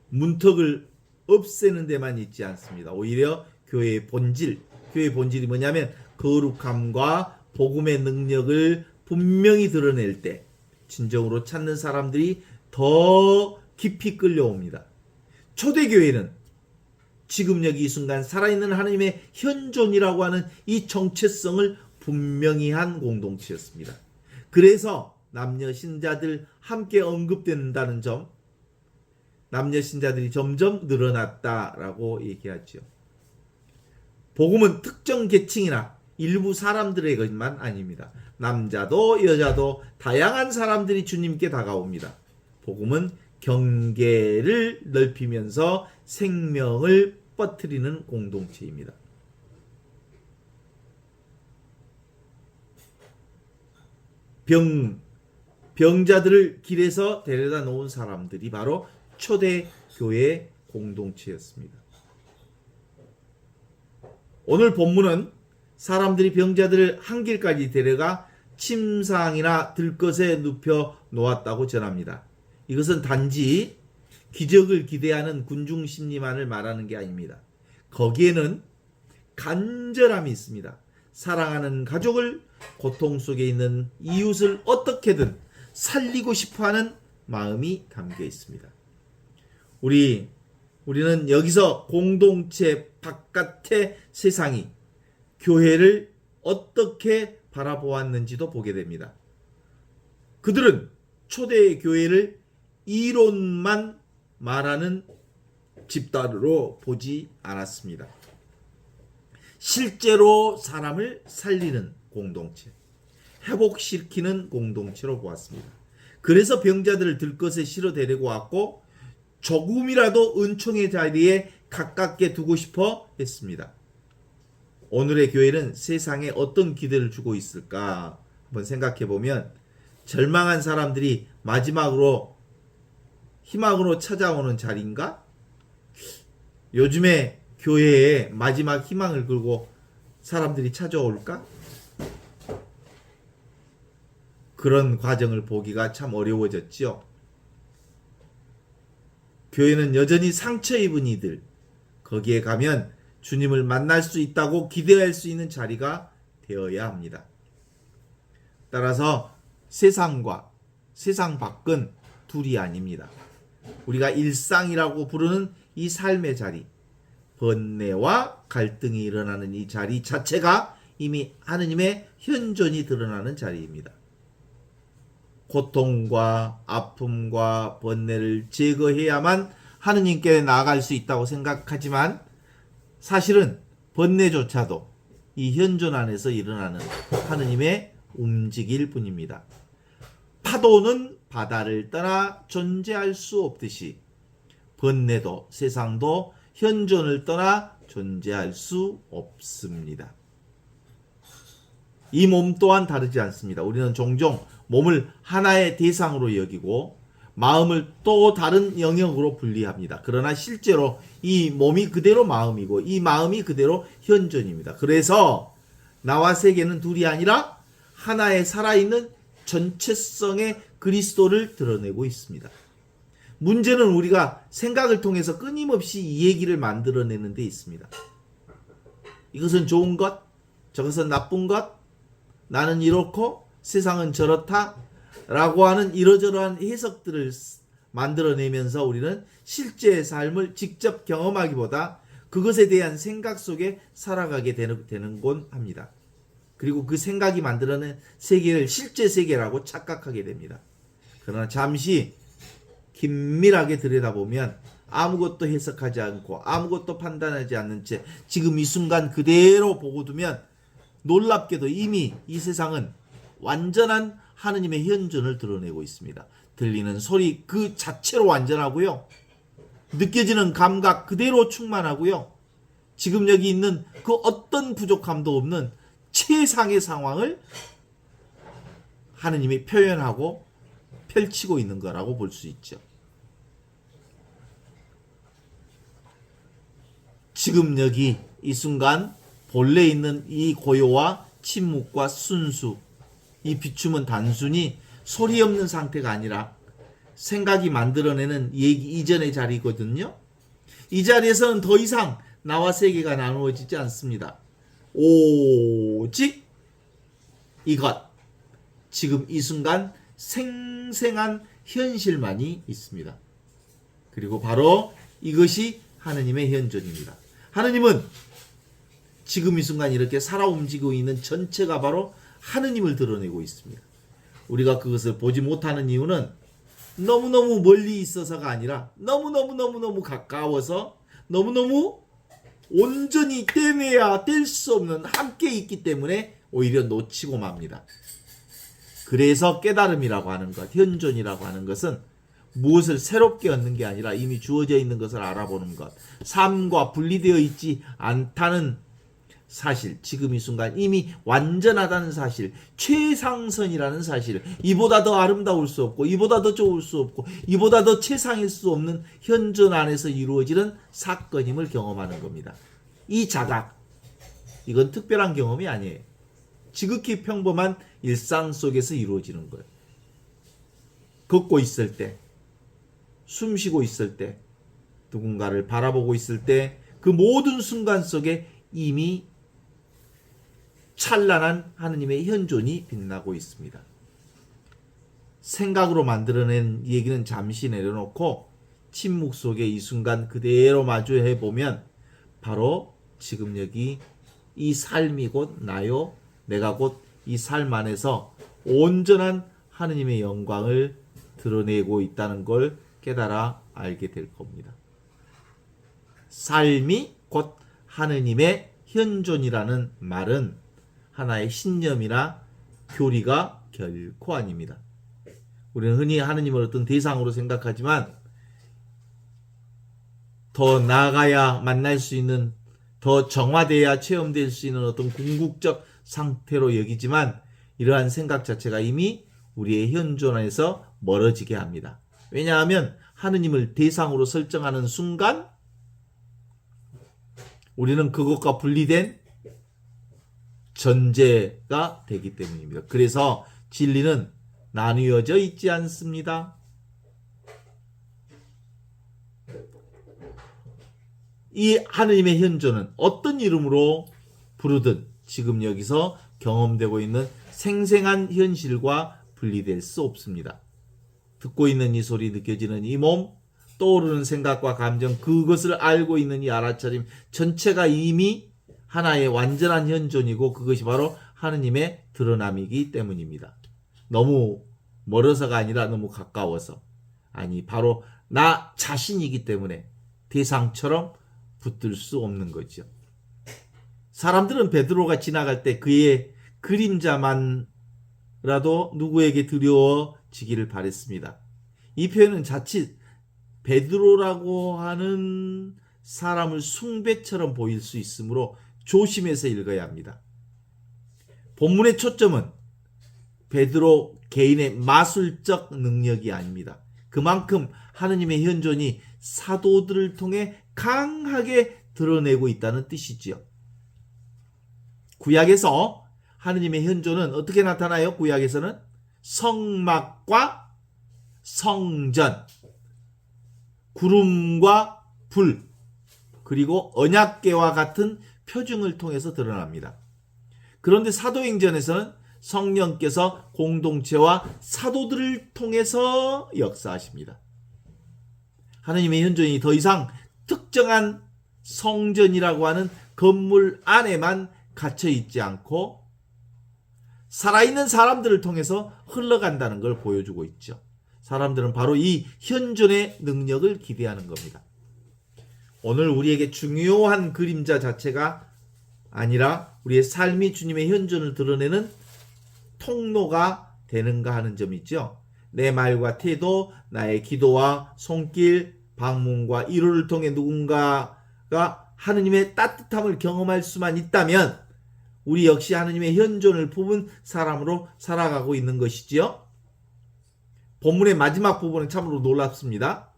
문턱을 없애는 데만 있지 않습니다. 오히려 교회의 본질이 뭐냐면 거룩함과 복음의 능력을 분명히 드러낼 때 진정으로 찾는 사람들이 더 깊이 끌려옵니다. 초대교회는 지금 여기 이 순간 살아있는 하나님의 현존이라고 하는 이 정체성을 분명히 한 공동체였습니다. 그래서 남녀 신자들 함께 언급된다는 점, 남녀 신자들이 점점 늘어났다라고 얘기하죠. 복음은 특정 계층이나 일부 사람들의 것만 아닙니다. 남자도 여자도 다양한 사람들이 주님께 다가옵니다. 복음은 경계를 넓히면서 생명을 퍼뜨리는 공동체입니다. 병자들을 길에서 데려다 놓은 사람들이 바로 초대교회 공동체였습니다. 오늘 본문은 사람들이 병자들을 한 길까지 데려가 침상이나 들것에 눕혀 놓았다고 전합니다. 이것은 단지 기적을 기대하는 군중 심리만을 말하는 게 아닙니다. 거기에는 간절함이 있습니다. 사랑하는 가족을, 고통 속에 있는 이웃을 어떻게든 살리고 싶어하는 마음이 담겨 있습니다. 우리는 여기서 공동체 바깥의 세상이 교회를 어떻게 바라보았는지도 보게 됩니다. 그들은 초대 교회를 이론만 말하는 집단으로 보지 않았습니다. 실제로 사람을 살리는 공동체, 회복시키는 공동체로 보았습니다. 그래서 병자들을 들것에 실어 데리고 왔고 조금이라도 은총의 자리에 가깝게 두고 싶어 했습니다. 오늘의 교회는 세상에 어떤 기대를 주고 있을까 한번 생각해 보면 절망한 사람들이 마지막으로 희망으로 찾아오는 자리인가? 요즘에 교회에 마지막 희망을 걸고 사람들이 찾아올까? 그런 과정을 보기가 참 어려워졌지요. 교회는 여전히 상처 입은 이들, 거기에 가면 주님을 만날 수 있다고 기대할 수 있는 자리가 되어야 합니다. 따라서 세상과 세상 밖은 둘이 아닙니다. 우리가 일상이라고 부르는 이 삶의 자리, 번뇌와 갈등이 일어나는 이 자리 자체가 이미 하느님의 현존이 드러나는 자리입니다. 고통과 아픔과 번뇌를 제거해야만 하느님께 나아갈 수 있다고 생각하지만 사실은 번뇌조차도 이 현존 안에서 일어나는 하느님의 움직일 뿐입니다. 파도는 바다를 떠나 존재할 수 없듯이 번뇌도 세상도 현존을 떠나 존재할 수 없습니다. 이 몸 또한 다르지 않습니다. 우리는 종종 몸을 하나의 대상으로 여기고 마음을 또 다른 영역으로 분리합니다. 그러나 실제로 이 몸이 그대로 마음이고 이 마음이 그대로 현존입니다. 그래서 나와 세계는 둘이 아니라 하나의 살아있는 전체성의 그리스도를 드러내고 있습니다. 문제는 우리가 생각을 통해서 끊임없이 이 얘기를 만들어내는 데 있습니다. 이것은 좋은 것, 저것은 나쁜 것, 나는 이렇고 세상은 저렇다 라고 하는 이러저러한 해석들을 만들어내면서 우리는 실제의 삶을 직접 경험하기보다 그것에 대한 생각 속에 살아가게 되는곤 합니다. 그리고 그 생각이 만들어낸 세계를 실제 세계라고 착각하게 됩니다. 그러나 잠시 긴밀하게 들여다보면 아무것도 해석하지 않고 아무것도 판단하지 않는 채 지금 이 순간 그대로 보고 두면 놀랍게도 이미 이 세상은 완전한 하느님의 현존을 드러내고 있습니다. 들리는 소리 그 자체로 완전하고요. 느껴지는 감각 그대로 충만하고요. 지금 여기 있는 그 어떤 부족함도 없는 최상의 상황을 하느님이 표현하고 펼치고 있는 거라고 볼 수 있죠. 지금 여기 이 순간 본래 있는 이 고요와 침묵과 순수, 이 비춤은 단순히 소리 없는 상태가 아니라 생각이 만들어내는 얘기 이전의 자리거든요. 이 자리에서는 더 이상 나와 세계가 나누어지지 않습니다. 오직 이것, 지금 이 순간 생생한 현실만이 있습니다. 그리고 바로 이것이 하느님의 현존입니다. 하느님은 지금 이 순간 이렇게 살아 움직이고 있는 전체가 바로 하느님을 드러내고 있습니다. 우리가 그것을 보지 못하는 이유는 너무너무 멀리 있어서가 아니라 너무너무 가까워서 너무너무 온전히 떼내야 뗄 수 없는 함께 있기 때문에 오히려 놓치고 맙니다. 그래서 깨달음이라고 하는 것, 현존이라고 하는 것은 무엇을 새롭게 얻는 게 아니라 이미 주어져 있는 것을 알아보는 것, 삶과 분리되어 있지 않다는 사실, 지금 이 순간 이미 완전하다는 사실, 최상선이라는 사실, 이보다 더 아름다울 수 없고 이보다 더 좋을 수 없고 이보다 더 최상일 수 없는 현존 안에서 이루어지는 사건임을 경험하는 겁니다. 이 자각, 이건 특별한 경험이 아니에요. 지극히 평범한 일상 속에서 이루어지는 거예요. 걷고 있을 때, 숨 쉬고 있을 때, 누군가를 바라보고 있을 때 그 모든 순간 속에 이미 찬란한 하느님의 현존이 빛나고 있습니다. 생각으로 만들어낸 얘기는 잠시 내려놓고 침묵 속에 이 순간 그대로 마주해 보면 바로 지금 여기 이 삶이 곧 나요. 내가 곧 이 삶 안에서 온전한 하느님의 영광을 드러내고 있다는 걸 깨달아 알게 될 겁니다. 삶이 곧 하느님의 현존이라는 말은 하나의 신념이나 교리가 결코 아닙니다. 우리는 흔히 하느님을 어떤 대상으로 생각하지만 더 나아가야 만날 수 있는, 더 정화돼야 체험될 수 있는 어떤 궁극적 상태로 여기지만 이러한 생각 자체가 이미 우리의 현존 안에서 멀어지게 합니다. 왜냐하면 하느님을 대상으로 설정하는 순간 우리는 그것과 분리된 전제가 되기 때문입니다. 그래서 진리는 나뉘어져 있지 않습니다. 이 하느님의 현존은 어떤 이름으로 부르든 지금 여기서 경험되고 있는 생생한 현실과 분리될 수 없습니다. 듣고 있는 이 소리, 느껴지는 이 몸, 떠오르는 생각과 감정, 그것을 알고 있는 이 알아차림 전체가 이미 하나의 완전한 현존이고 그것이 바로 하느님의 드러남이기 때문입니다. 너무 멀어서가 아니라 너무 가까워서, 아니 바로 나 자신이기 때문에 대상처럼 붙들 수 없는 거죠. 사람들은 베드로가 지나갈 때 그의 그림자만라도 누구에게 두려워지기를 바랬습니다. 이 표현은 자칫 베드로라고 하는 사람을 숭배처럼 보일 수 있으므로 조심해서 읽어야 합니다. 본문의 초점은 베드로 개인의 마술적 능력이 아닙니다. 그만큼 하느님의 현존이 사도들을 통해 강하게 드러내고 있다는 뜻이지요. 구약에서 하느님의 현존은 어떻게 나타나요? 구약에서는 성막과 성전, 구름과 불, 그리고 언약궤와 같은 표징을 통해서 드러납니다. 그런데 사도행전에서는 성령께서 공동체와 사도들을 통해서 역사하십니다. 하느님의 현존이 더 이상 특정한 성전이라고 하는 건물 안에만 갇혀 있지 않고 살아있는 사람들을 통해서 흘러간다는 걸 보여주고 있죠. 사람들은 바로 이 현존의 능력을 기대하는 겁니다. 오늘 우리에게 중요한 그림자 자체가 아니라 우리의 삶이 주님의 현존을 드러내는 통로가 되는가 하는 점이죠. 내 말과 태도, 나의 기도와 손길, 방문과 일호를 통해 누군가가 하느님의 따뜻함을 경험할 수만 있다면 우리 역시 하느님의 현존을 품은 사람으로 살아가고 있는 것이지요. 본문의 마지막 부분은 참으로 놀랍습니다.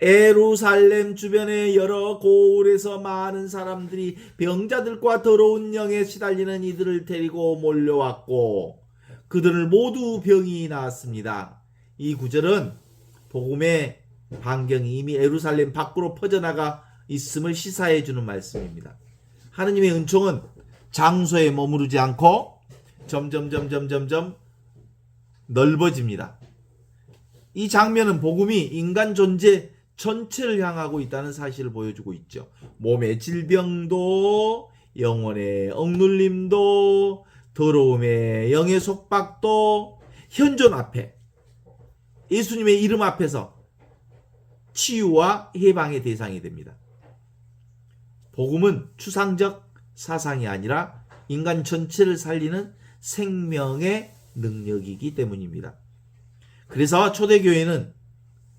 예루살렘 주변의 여러 고을에서 많은 사람들이 병자들과 더러운 영에 시달리는 이들을 데리고 몰려왔고 그들을 모두 병이 나았습니다. 이 구절은 복음의 반경이 이미 예루살렘 밖으로 퍼져나가 있음을 시사해 주는 말씀입니다. 하느님의 은총은 장소에 머무르지 않고 점점 넓어집니다. 이 장면은 복음이 인간 존재 전체를 향하고 있다는 사실을 보여주고 있죠. 몸의 질병도, 영혼의 억눌림도, 더러움의 영의 속박도 현존 앞에, 예수님의 이름 앞에서 치유와 해방의 대상이 됩니다. 복음은 추상적 사상이 아니라 인간 전체를 살리는 생명의 능력이기 때문입니다. 그래서 초대교회는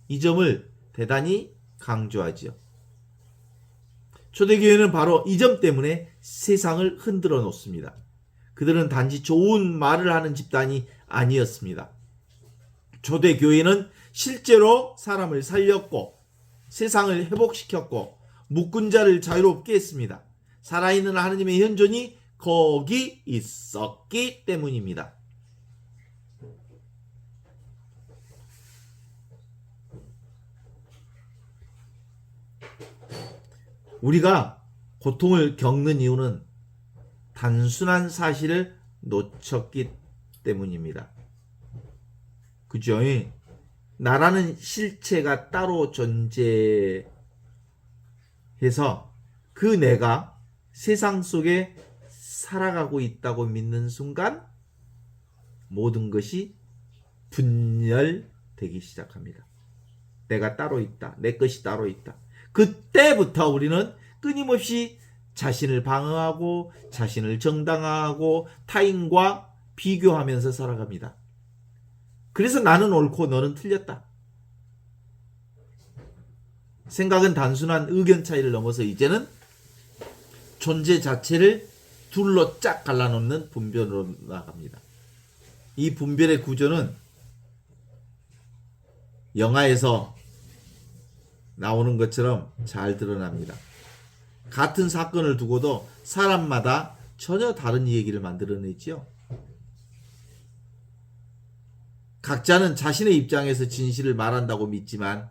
이 점을 대단히 강조하지요. 초대교회는 바로 이 점 때문에 세상을 흔들어 놓습니다. 그들은 단지 좋은 말을 하는 집단이 아니었습니다. 초대교회는 실제로 사람을 살렸고 세상을 회복시켰고 묶은 자를 자유롭게 했습니다. 살아있는 하느님의 현존이 거기 있었기 때문입니다. 우리가 고통을 겪는 이유는 단순한 사실을 놓쳤기 때문입니다. 그죠? 나라는 실체가 따로 존재해서 그 내가 세상 속에 살아가고 있다고 믿는 순간 모든 것이 분열되기 시작합니다. 내가 따로 있다. 내 것이 따로 있다. 그때부터 우리는 끊임없이 자신을 방어하고 자신을 정당화하고 타인과 비교하면서 살아갑니다. 그래서 나는 옳고 너는 틀렸다. 생각은 단순한 의견 차이를 넘어서 이제는 존재 자체를 둘로 쫙 갈라놓는 분별로 나갑니다. 이 분별의 구조는 영화에서 나오는 것처럼 잘 드러납니다. 같은 사건을 두고도 사람마다 전혀 다른 얘기를 만들어내지요. 각자는 자신의 입장에서 진실을 말한다고 믿지만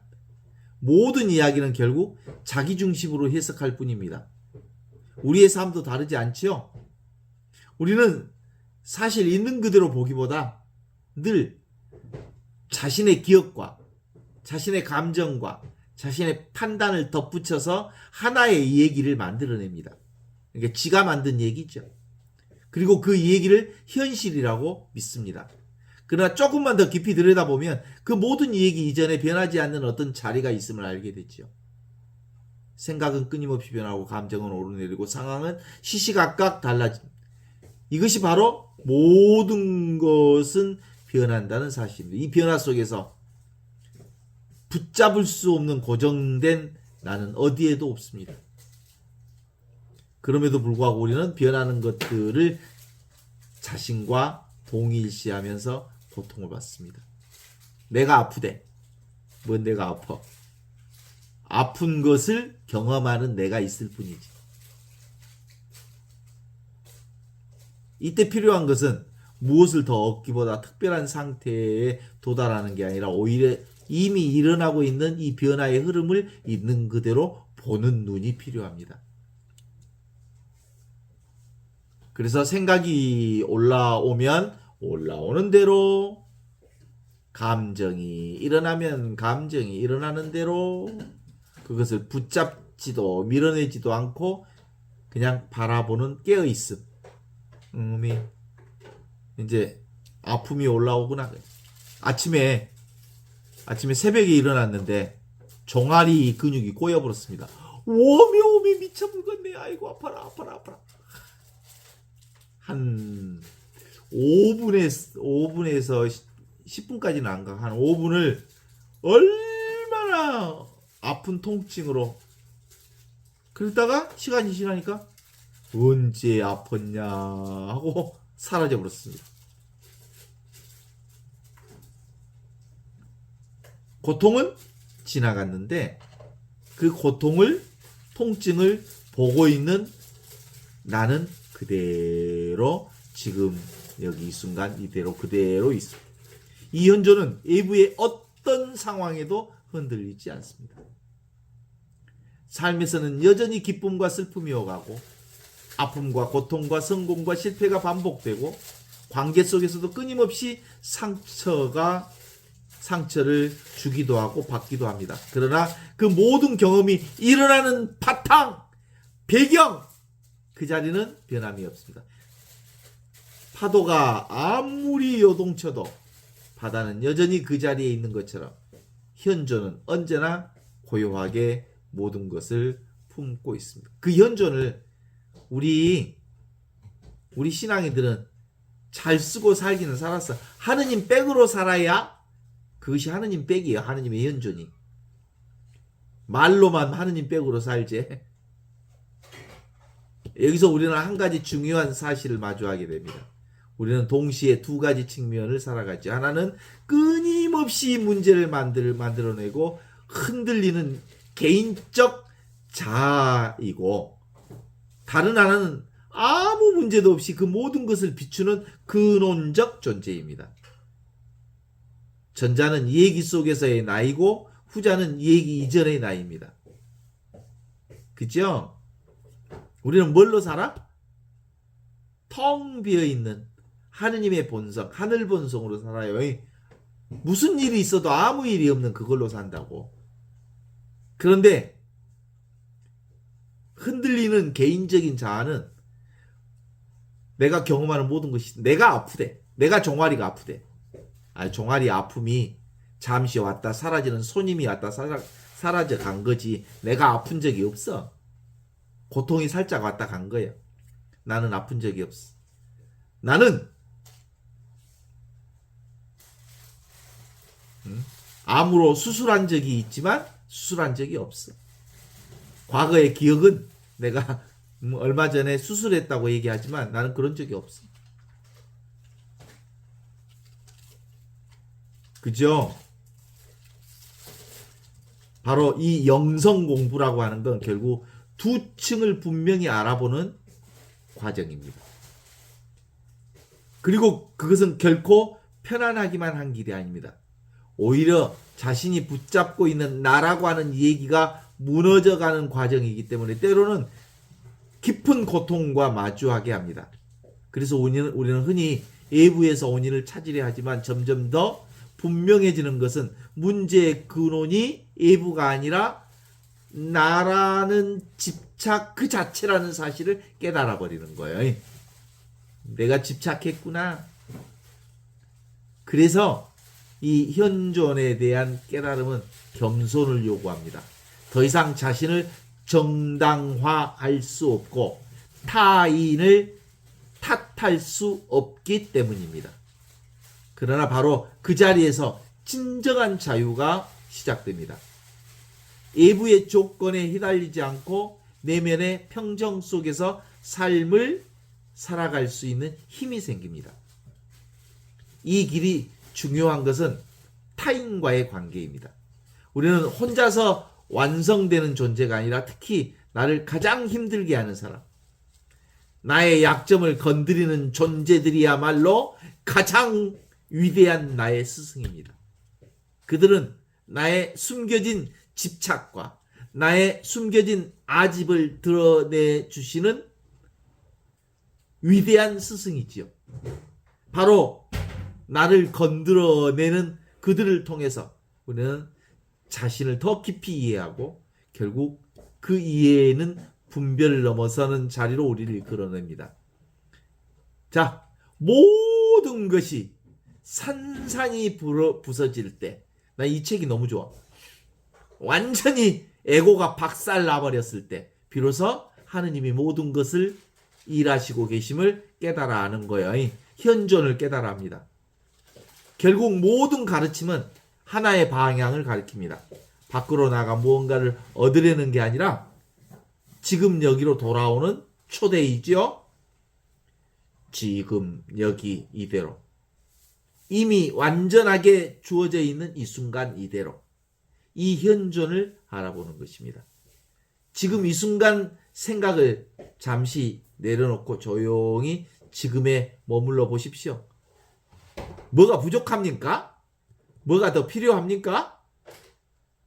모든 이야기는 결국 자기 중심으로 해석할 뿐입니다. 우리의 삶도 다르지 않지요? 우리는 사실 있는 그대로 보기보다 늘 자신의 기억과 자신의 감정과 자신의 판단을 덧붙여서 하나의 얘기를 만들어냅니다. 그러니까 지가 만든 얘기죠. 그리고 그 얘기를 현실이라고 믿습니다. 그러나 조금만 더 깊이 들여다보면 그 모든 얘기 이전에 변하지 않는 어떤 자리가 있음을 알게 되죠. 생각은 끊임없이 변하고 감정은 오르내리고 상황은 시시각각 달라집니다. 이것이 바로 모든 것은 변한다는 사실입니다. 이 변화 속에서 붙잡을 수 없는 고정된 나는 어디에도 없습니다. 그럼에도 불구하고 우리는 변하는 것들을 자신과 동일시하면서 고통을 받습니다. 내가 아프대. 뭐 내가 아파. 아픈 것을 경험하는 내가 있을 뿐이지. 이때 필요한 것은 무엇을 더 얻기보다 특별한 상태에 도달하는 게 아니라 오히려 이미 일어나고 있는 이 변화의 흐름을 있는 그대로 보는 눈이 필요합니다. 그래서 생각이 올라오면 올라오는 대로, 감정이 일어나면 감정이 일어나는 대로 그것을 붙잡지도 밀어내지도 않고 그냥 바라보는 깨어있음. 이제 아픔이 올라오구나. 아침에 새벽에 일어났는데 종아리 근육이 꼬여버렸습니다. 오미 미쳐 물겠네. 아이고 아파라. 한 5분에서 10분까지는 안 가. 한 5분을 얼마나 아픈 통증으로. 그러다가 시간이 지나니까 언제 아팠냐 하고 사라져 버렸습니다. 고통은 지나갔는데 그 통증을 보고 있는 나는 그대로 지금 여기 이 순간 이대로 그대로 있습니다. 이 현존은 외부의 어떤 상황에도 흔들리지 않습니다. 삶에서는 여전히 기쁨과 슬픔이 오가고 아픔과 고통과 성공과 실패가 반복되고 관계 속에서도 끊임없이 상처를 주기도 하고 받기도 합니다. 그러나 그 모든 경험이 일어나는 바탕, 배경, 그 자리는 변함이 없습니다. 파도가 아무리 요동쳐도 바다는 여전히 그 자리에 있는 것처럼 현존은 언제나 고요하게 모든 것을 품고 있습니다. 그 현존을 우리 신앙인들은 잘 쓰고 살기는 살았어. 하느님 백으로 살아야 그것이 하느님 백이에요. 하느님의 현존이. 말로만 하느님 백으로 살지. 여기서 우리는 한 가지 중요한 사실을 마주하게 됩니다. 우리는 동시에 두 가지 측면을 살아가죠. 하나는 끊임없이 문제를 만들어내고 흔들리는 개인적 자아이고, 다른 하나는 아무 문제도 없이 그 모든 것을 비추는 근원적 존재입니다. 전자는 얘기 속에서의 나이고 후자는 얘기 이전의 나이입니다. 그죠? 우리는 뭘로 살아? 텅 비어있는 하느님의 본성, 하늘 본성으로 살아요. 무슨 일이 있어도 아무 일이 없는 그걸로 산다고. 그런데 흔들리는 개인적인 자아는 내가 경험하는 모든 것이 내가 아프대. 내가 종아리가 아프대. 종아리 아픔이 잠시 왔다 사라지는, 손님이 왔다 사라져 간 거지. 내가 아픈 적이 없어. 고통이 살짝 왔다 간 거야. 나는 아픈 적이 없어. 나는 암으로 수술한 적이 있지만 수술한 적이 없어. 과거의 기억은 내가 얼마 전에 수술했다고 얘기하지만 나는 그런 적이 없어. 그죠? 바로 이 영성 공부라고 하는 건 결국 두 층을 분명히 알아보는 과정입니다. 그리고 그것은 결코 편안하기만 한 길이 아닙니다. 오히려 자신이 붙잡고 있는 나라고 하는 얘기가 무너져가는 과정이기 때문에 때로는 깊은 고통과 마주하게 합니다. 그래서 우리는 흔히 외부에서 원인을 찾으려 하지만 점점 더 분명해지는 것은 문제의 근원이 외부가 아니라 나라는 집착 그 자체라는 사실을 깨달아 버리는 거예요. 내가 집착했구나. 그래서 이 현존에 대한 깨달음은 겸손을 요구합니다. 더 이상 자신을 정당화할 수 없고 타인을 탓할 수 없기 때문입니다. 그러나 바로 그 자리에서 진정한 자유가 시작됩니다. 외부의 조건에 휘달리지 않고 내면의 평정 속에서 삶을 살아갈 수 있는 힘이 생깁니다. 이 길이 중요한 것은 타인과의 관계입니다. 우리는 혼자서 완성되는 존재가 아니라 특히 나를 가장 힘들게 하는 사람, 나의 약점을 건드리는 존재들이야말로 가장 위대한 나의 스승입니다. 그들은 나의 숨겨진 집착과 나의 숨겨진 아집을 드러내 주시는 위대한 스승이지요. 바로 나를 건드려내는 그들을 통해서 우리는 자신을 더 깊이 이해하고 결국 그 이해에는 분별을 넘어서는 자리로 우리를 이끌어냅니다. 자, 모든 것이 산산이 부서질 때, 나 이 책이 너무 좋아. 완전히 에고가 박살 나버렸을 때 비로소 하느님이 모든 것을 일하시고 계심을 깨달아 하는 거예요. 현존을 깨달아 합니다. 결국 모든 가르침은 하나의 방향을 가리킵니다. 밖으로 나가 무언가를 얻으려는 게 아니라 지금 여기로 돌아오는 초대이죠. 지금 여기 이대로. 이미 완전하게 주어져 있는 이 순간 이대로. 이 현존을 알아보는 것입니다. 지금 이 순간 생각을 잠시 내려놓고 조용히 지금에 머물러 보십시오. 뭐가 부족합니까? 뭐가 더 필요합니까?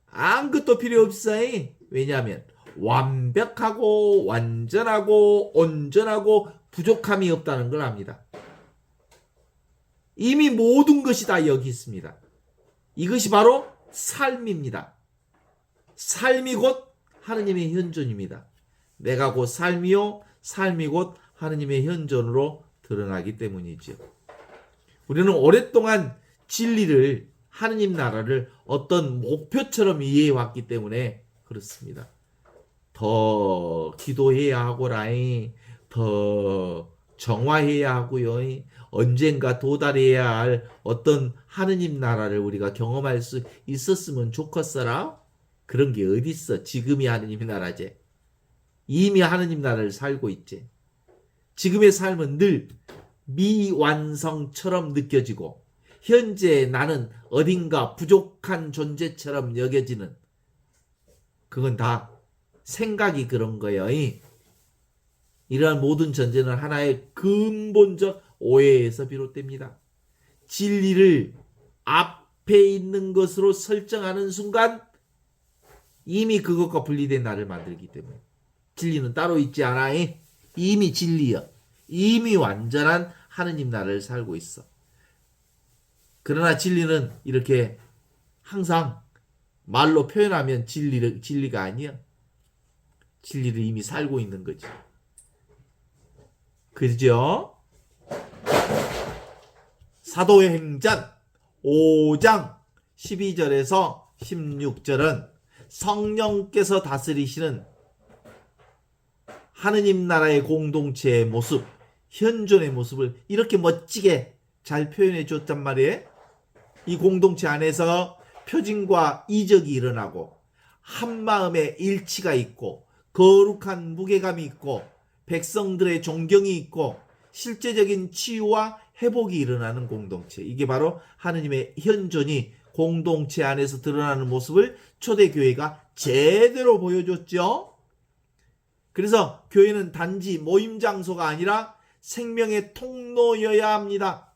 아무것도 필요 없어요. 왜냐하면 완벽하고 완전하고 온전하고 부족함이 없다는 걸 압니다. 이미 모든 것이 다 여기 있습니다. 이것이 바로 삶입니다. 삶이 곧 하느님의 현존입니다. 내가 곧 삶이요, 삶이 곧 하느님의 현존으로 드러나기 때문이죠. 우리는 오랫동안 진리를, 하느님 나라를 어떤 목표처럼 이해해왔기 때문에 그렇습니다. 더 기도해야 하고라이, 더 정화해야 하고요. 언젠가 도달해야 할 어떤 하느님 나라를 우리가 경험할 수 있었으면 좋겠어라. 그런 게 어디 있어? 지금이 하느님 나라지. 이미 하느님 나라를 살고 있지. 지금의 삶은 늘 미완성처럼 느껴지고 현재 나는 어딘가 부족한 존재처럼 여겨지는, 그건 다 생각이 그런 거예요. 이러한 모든 전제는 하나의 근본적 오해에서 비롯됩니다. 진리를 앞에 있는 것으로 설정하는 순간 이미 그것과 분리된 나를 만들기 때문에. 진리는 따로 있지 않아. 이미 진리여. 이미 완전한 하느님 나라를 살고 있어. 그러나 진리는 이렇게 항상 말로 표현하면 진리가 아니야. 진리를 이미 살고 있는 거지. 그죠? 사도행전 5장 12절에서 16절은 성령께서 다스리시는 하느님 나라의 공동체의 모습, 현존의 모습을 이렇게 멋지게 잘 표현해 줬단 말이에요. 이 공동체 안에서 표징과 이적이 일어나고 한마음의 일치가 있고 거룩한 무게감이 있고 백성들의 존경이 있고 실제적인 치유와 회복이 일어나는 공동체. 이게 바로 하느님의 현존이 공동체 안에서 드러나는 모습을 초대교회가 제대로 보여줬죠. 그래서 교회는 단지 모임 장소가 아니라 생명의 통로여야 합니다.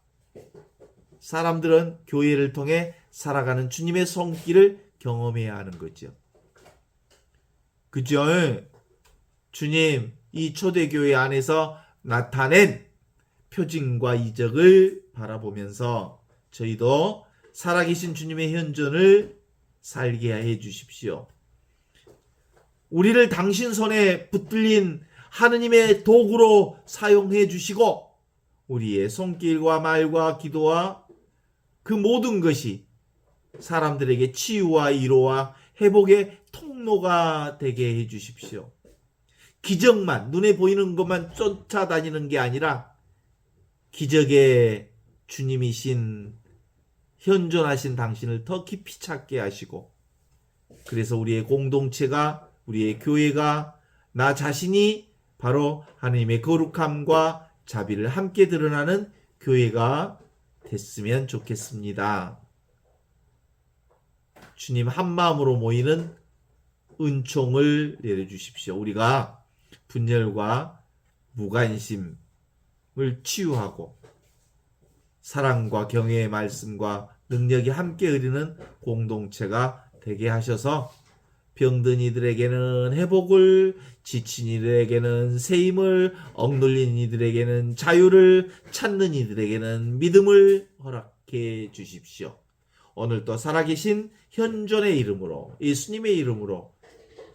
사람들은 교회를 통해 살아가는 주님의 손길을 경험해야 하는 거죠. 그죠? 주님, 이 초대교회 안에서 나타낸 표징과 이적을 바라보면서 저희도 살아계신 주님의 현존을 살게 해 주십시오. 우리를 당신 손에 붙들린 하느님의 도구로 사용해 주시고 우리의 손길과 말과 기도와 그 모든 것이 사람들에게 치유와 위로와 회복의 통로가 되게 해 주십시오. 기적만, 눈에 보이는 것만 쫓아다니는 게 아니라 기적의 주님이신 현존하신 당신을 더 깊이 찾게 하시고, 그래서 우리의 공동체가, 우리의 교회가, 나 자신이 바로 하나님의 거룩함과 자비를 함께 드러나는 교회가 됐으면 좋겠습니다. 주님 한마음으로 모이는 은총을 내려주십시오. 우리가 분열과 무관심을 치유하고 사랑과 경외의 말씀과 능력이 함께 흐르는 공동체가 되게 하셔서 병든 이들에게는 회복을, 지친 이들에게는 새 힘을, 억눌린 이들에게는 자유를, 찾는 이들에게는 믿음을 허락해 주십시오. 오늘도 살아계신 현존의 이름으로, 예수님의 이름으로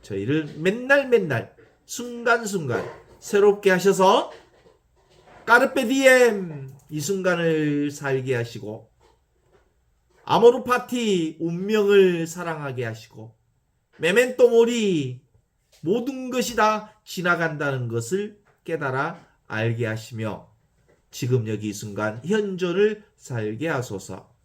저희를 맨날 순간순간 새롭게 하셔서 까르페 디엠 이 순간을 살게 하시고 아모르 파티 운명을 사랑하게 하시고 메멘토 모리 모든 것이 다 지나간다는 것을 깨달아 알게 하시며 지금 여기 이 순간 현존을 살게 하소서.